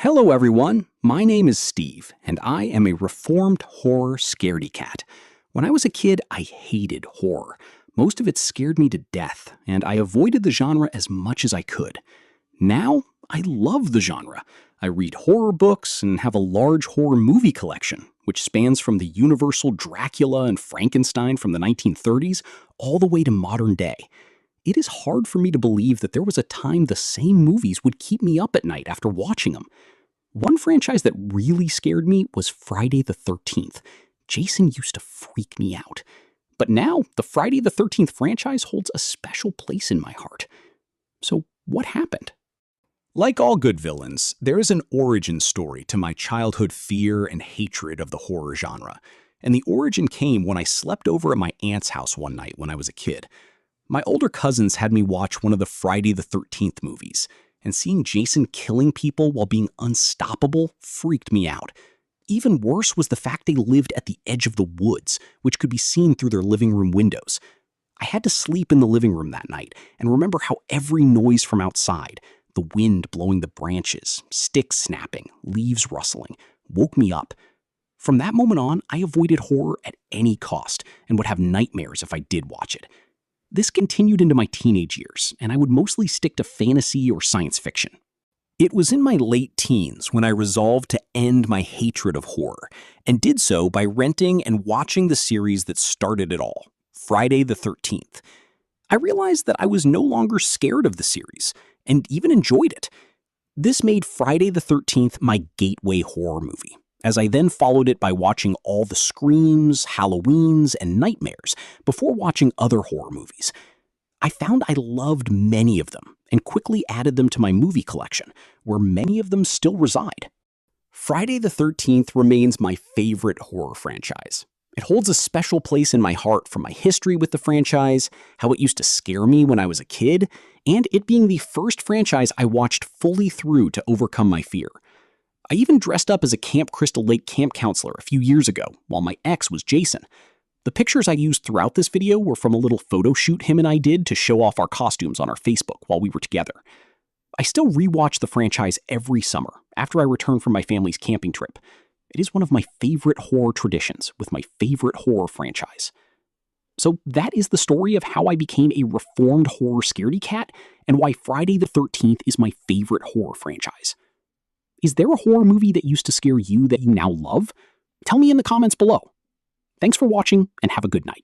Hello everyone, my name is Steve, and I am a reformed horror scaredy cat. When I was a kid, I hated horror. Most of it scared me to death, and I avoided the genre as much as I could. Now, I love the genre. I read horror books and have a large horror movie collection, which spans from the Universal Dracula and Frankenstein from the 1930s all the way to modern day. It is hard for me to believe that there was a time the same movies would keep me up at night after watching them. One franchise that really scared me was Friday the 13th. Jason used to freak me out. But now, the Friday the 13th franchise holds a special place in my heart. So, what happened? Like all good villains, there is an origin story to my childhood fear and hatred of the horror genre. And the origin came when I slept over at my aunt's house one night when I was a kid. My older cousins had me watch one of the Friday the 13th movies, and seeing Jason killing people while being unstoppable freaked me out. Even worse was the fact they lived at the edge of the woods, which could be seen through their living room windows. I had to sleep in the living room that night and remember how every noise from outside, the wind blowing the branches, sticks snapping, leaves rustling, woke me up. From that moment on, I avoided horror at any cost and would have nightmares if I did watch it. This continued into my teenage years, and I would mostly stick to fantasy or science fiction. It was in my late teens when I resolved to end my hatred of horror, and did so by renting and watching the series that started it all, Friday the 13th. I realized that I was no longer scared of the series, and even enjoyed it. This made Friday the 13th my gateway horror movie, as I then followed it by watching all the Screams, Halloweens, and Nightmares before watching other horror movies. I found I loved many of them and quickly added them to my movie collection, where many of them still reside. Friday the 13th remains my favorite horror franchise. It holds a special place in my heart from my history with the franchise, how it used to scare me when I was a kid, and it being the first franchise I watched fully through to overcome my fear. I even dressed up as a Camp Crystal Lake camp counselor a few years ago, while my ex was Jason. The pictures I used throughout this video were from a little photo shoot him and I did to show off our costumes on our Facebook while we were together. I still rewatch the franchise every summer after I return from my family's camping trip. It is one of my favorite horror traditions with my favorite horror franchise. So that is the story of how I became a reformed horror scaredy cat and why Friday the 13th is my favorite horror franchise. Is there a horror movie that used to scare you that you now love? Tell me in the comments below. Thanks for watching and have a good night.